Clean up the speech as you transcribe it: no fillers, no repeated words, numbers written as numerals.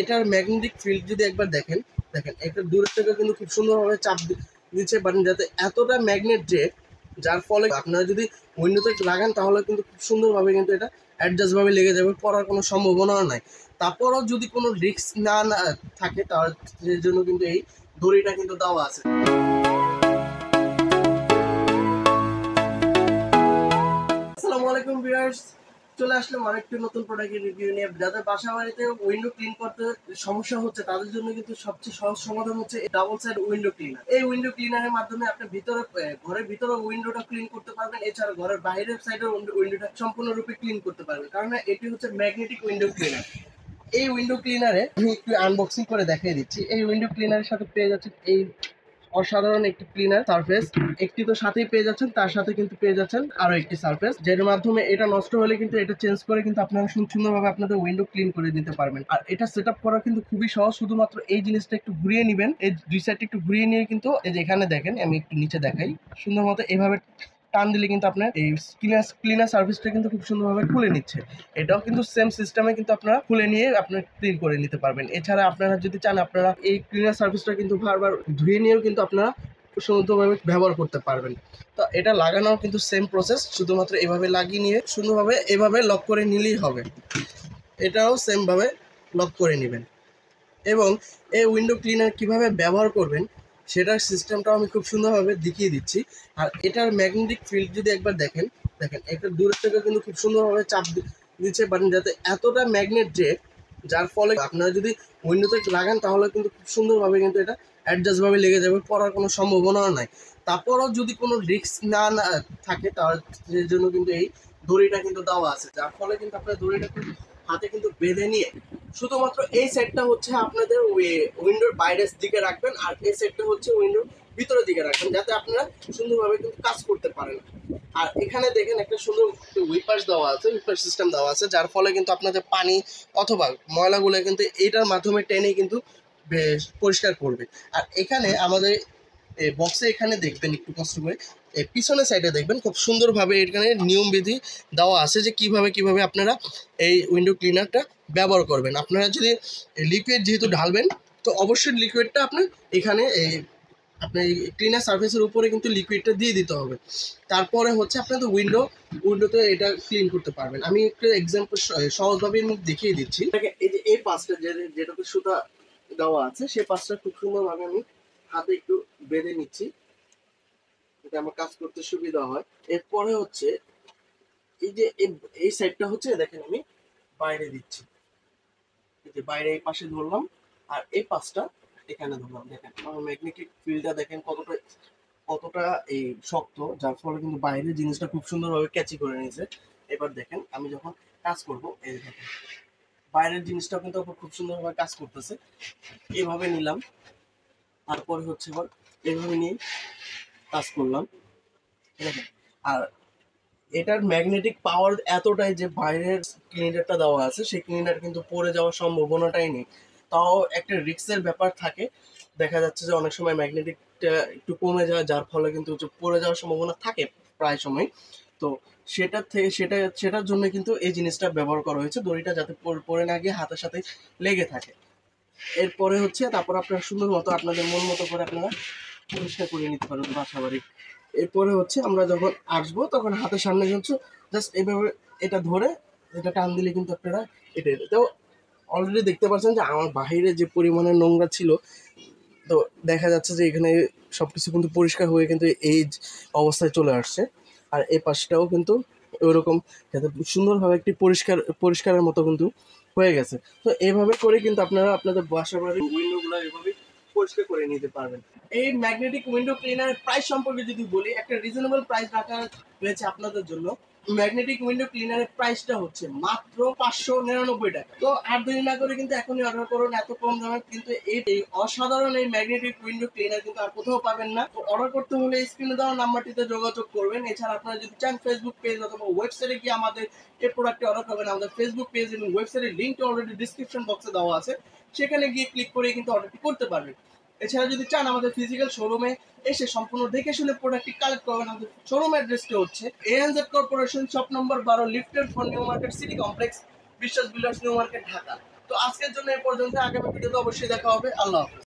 এটার magnetic field যদি একবার দেখেন, একটা দূরের থেকে কিন্তু খুব সুন্দরভাবে চাপ দিচ্ছে পারেন, যাতে এতটা ম্যাগনেট যে যার ফলে আপনারা যদি উইন্ডোতে লাগান তাহলে কিন্তু খুব সুন্দরভাবে কিন্তু এটা অ্যাডজাস্টভাবে লেগে যাবে, পড়ার কোনো সম্ভাবনাও নাই। তারপরও যদি কোনো রিস্ক না থাকে তার জন্য কিন্তু এই দড়িটা কিন্তু দেওয়া আছে। আসসালামু আলাইকুম ভিউয়ার্স, চলে আসলাম আরেকটি নতুন প্রোডাক্টের রিভিউ নিয়ে। যাদের বাসা বাড়িতে উইন্ডো ক্লিন করতে সমস্যা হচ্ছে তাদের জন্য কিন্তু সবচেয়ে সহজ সমাধান হচ্ছে ডাবল সাইড উইন্ডো ক্লিনার। এই উইন্ডো ক্লিনারের মাধ্যমে আপনি ঘরের ভিতরে উইন্ডোটা ক্লিন করতে পারবেন, এছাড়া ঘরের বাইরের সাইডের উইন্ডোটা সম্পূর্ণরূপে ক্লিন করতে পারবেন, কারণ এটি হচ্ছে ম্যাগনেটিক উইন্ডো ক্লিনার। এই উইন্ডো ক্লিনারে আমি একটু আনবক্সিং করে দেখিয়ে দিচ্ছি। এই উইন্ডো ক্লিনারের সাথে পেয়ে যাচ্ছেন এই অসাধারণ একটি ক্লিনার সারফেস। একটি তো সাথেই পেয়ে যাচ্ছেন, তার সাথে কিন্তু পেয়ে যাচ্ছেন আরো একটি সারফেস, যের মাধ্যমে এটা নষ্ট হলে কিন্তু এটা চেঞ্জ করে কিন্তু আপনারা সুন্দরভাবে আপনাদের উইন্ডো ক্লিন করে দিতে পারবেন। আর এটা সেট আপ করা কিন্তু খুবই সহজ, শুধুমাত্র এই জিনিসটা একটু ঘুরিয়ে নেবেন, এই দুই সাইডটা একটু ঘুরিয়ে নিয়ে কিন্তু এই যে এখানে দেখেন, আমি একটু নিচে দেখাই, সুন্দর মতো এভাবে টান দিলে কিন্তু আপনার এই ক্লিনার সার্ভিসটা কিন্তু খুব সুন্দরভাবে খুলে নিচ্ছে। এটাও কিন্তু সেম সিস্টেমে কিন্তু আপনারা খুলে নিয়ে আপনারা ক্লিন করে নিতে পারবেন। এছাড়া আপনারা যদি চান আপনারা এই ক্লিনার সার্ভিসটা কিন্তু বারবার ধুয়ে নিয়েও কিন্তু আপনারা সুন্দরভাবে ব্যবহার করতে পারবেন। তো এটা লাগানোও কিন্তু সেম প্রসেস, শুধুমাত্র এভাবে লাগিয়ে নিয়ে সুন্দরভাবে এভাবে লক করে নিলেই হবে। এটাও সেমভাবে লক করে নেবেন। এবং এই উইন্ডো ক্লিনার কিভাবে ব্যবহার করবেন সেটার সিস্টেমটাও আমি খুব সুন্দরভাবে দেখিয়ে দিচ্ছি। আর এটার ম্যাগনেটিক ফিল্ড যদি একবার দেখেন, একটা দূরের থেকে কিন্তু খুব সুন্দরভাবে চাপ দিচ্ছে পারেন, যাতে এতটা ম্যাগনেট যে যার ফলে আপনারা যদি উইন্ডোতে লাগান তাহলে কিন্তু খুব সুন্দরভাবে কিন্তু এটা অ্যাডজাস্টভাবে লেগে যাবে, পড়ার কোনো সম্ভাবনাও নাই। তারপরও যদি কোনো রিস্ক না থাকে তার জন্য কিন্তু এই দড়িটা কিন্তু দেওয়া আছে, যার ফলে কিন্তু আপনার দড়িটা কিন্তু হাতে কিন্তু বেঁধে নিয়ে শুধুমাত্র এই সেটটা হচ্ছে আপনাদের উইন্ডোর বাইরের দিকে রাখবেন, আর এই সেটটা হচ্ছে উইন্ডোর ভিতরের দিকে রাখবেন, যাতে আপনারা সুন্দরভাবে কিন্তু কাজ করতে পারেন। আর এখানে দেখেন একটা সুন্দর উইপার্স দেওয়া আছে, উইপার সিস্টেম দেওয়া আছে, যার ফলে কিন্তু আপনাদের পানি অথবা ময়লাগুলো কিন্তু এটার মাধ্যমে টেনে কিন্তু পরিষ্কার করবে। আর এখানে আমাদের বক্সে এখানে দেখবেন একটু কষ্ট করে পিছনের সাইডে দেখবেন খুব সুন্দরভাবে এখানে নিয়মবিধি দেওয়া আছে যে কিভাবে আপনারা এই উইন্ডো ক্লিনারটা ব্যবহার করবেন। আপনারা যদি লিকুইড যেহেতু ঢালবেন, তো অবশ্যই লিকুইডটা আপনার এখানে আপনার ক্লিনার সার্ফেসের উপরে কিন্তু লিকুইডটা দিয়ে দিতে হবে। তারপরে হচ্ছে আপনাদের উইন্ডোতে এটা ক্লিন করতে পারবেন। আমি একটা এক্সাম্পল সহজভাবে দেখিয়ে দিচ্ছি। এই যে এই পাশটা যেটাতে সুতা দেওয়া আছে, সেই পাশটা খুব সুন্দরভাবে আমি হাতে একটু বেঁধে নিচ্ছি, যাতে আমার কাজ করতে সুবিধা হয়। এরপরে হচ্ছে এই যে এই সাইডটা হচ্ছে দেখেন আমি বাইরে দিচ্ছি, এই যে বাইরে এই পাশে ধরলাম, আর এই পাশটা এখানে ধরলাম। দেখেন আমার ম্যাগনেটিক ফিল্ডটা দেখেন কতটা এই শক্ত, যার ফলে কিন্তু বাইরের জিনিসটা খুব সুন্দরভাবে ক্যাচি করে নিয়েছে। এবার দেখেন আমি যখন কাজ করব, এই দেখেন বাইরের জিনিসটাও কিন্তু খুব সুন্দরভাবে কাজ করতেছে। এভাবে নিলাম, তারপরে হচ্ছে এবার এভাবে নিয়ে কাজ করলাম। দেখেন, আর এটার ম্যাগনেটিক পাওয়ার এতটাই যে বাইরের ক্লিনারটা দেওয়া আছে সেই ক্লিনার কিন্তু পড়ে যাওয়ার সম্ভাবনাটাই নেই। তাও একটা রিস্কের ব্যাপার থাকে, দেখা যাচ্ছে যে অনেক সময় ম্যাগনেটিকটা একটু কমে যায়, যার ফলে কিন্তু পড়ে যাওয়ার সম্ভাবনা থাকে প্রায় সময়। তো সেটার জন্য কিন্তু এই জিনিসটা ব্যবহার করা হয়েছে, দড়িটা যাতে পড়ে না গিয়ে হাতের সাথে লেগে থাকে। এরপরে হচ্ছে তারপর আপনারা সুন্দর মতো আপনাদের মন মতো করে আপনারা পরিষ্কার করে নিতে পারবেন বাসা বাড়ি। এরপরে হচ্ছে আমরা যখন আসবো তখন হাতের সামনে কিন্তু জাস্ট এইভাবে এটা ধরে এটা টান দিলে কিন্তু আপনারা তো অলরেডি দেখতে পাচ্ছেন যে আমার বাহিরে যে পরিমাণে নোংরা ছিল, তো দেখা যাচ্ছে যে এখানে সবকিছু কিন্তু পরিষ্কার হয়ে কিন্তু এই অবস্থায় চলে আসছে। আর এই পাশটাও কিন্তু ওইরকম যাতে সুন্দরভাবে একটি পরিষ্কারের মতো কিন্তু হয়ে গেছে। তো এইভাবে করে কিন্তু আপনারা আপনাদের বাসা বাড়ির উইন্ডোগুলো এভাবে পরিষ্কার করে নিতে পারবেন। এই ম্যাগনেটিক উইন্ডো ক্লিনারের প্রাইস সম্পর্কে যদি বলি, একটা রিজনেবল প্রাইস রাখা হয়েছে আপনাদের জন্য। ম্যাগনেটিক উইন্ডো ক্লিনারের প্রাইসটা হচ্ছে মাত্র 599 টাকা। তো আর দেরি না করে কিন্তু এখনই অর্ডার করুন, এত কম দামে কিন্তু এই অসাধারণ এই ম্যাগনেটিক উইন্ডো ক্লিনার কিন্তু আর কোথাও পাবেন না। তো অর্ডার করতে হলে স্ক্রিনে দেওয়া নাম্বারটিতে যোগাযোগ করবেন। এছাড়া আপনারা যদি চান ফেসবুক পেজ অথবা ওয়েবসাইটে গিয়ে আমাদের এই প্রোডাক্টটি অর্ডার করবেন। আমাদের ফেসবুক পেজ এবং ওয়েবসাইটের লিঙ্কটি অলরেডি ডিসক্রিপশন বক্সে দেওয়া আছে, সেখানে গিয়ে ক্লিক করে কিন্তু অর্ডারটি করতে পারবেন। এছাড়া যদি চান আমাদের ফিজিক্যাল শোরুমে এসে সম্পূর্ণ দেখে শুনে প্রোডাক্টটি কালেক্ট করবেন, আমাদের শোরুম অ্যাড্রেসটি হচ্ছে ANZ corporation, shop number 12, lifted for new market, city complex, বিশ্বাস বিল্ডার্স, নিউ মার্কেট, ঢাকা। তো তো আজকের জন্য এই পর্যন্ত, আগামী ভিডিওতে অবশ্যই দেখা হবে। আল্লাহ হাফেজ।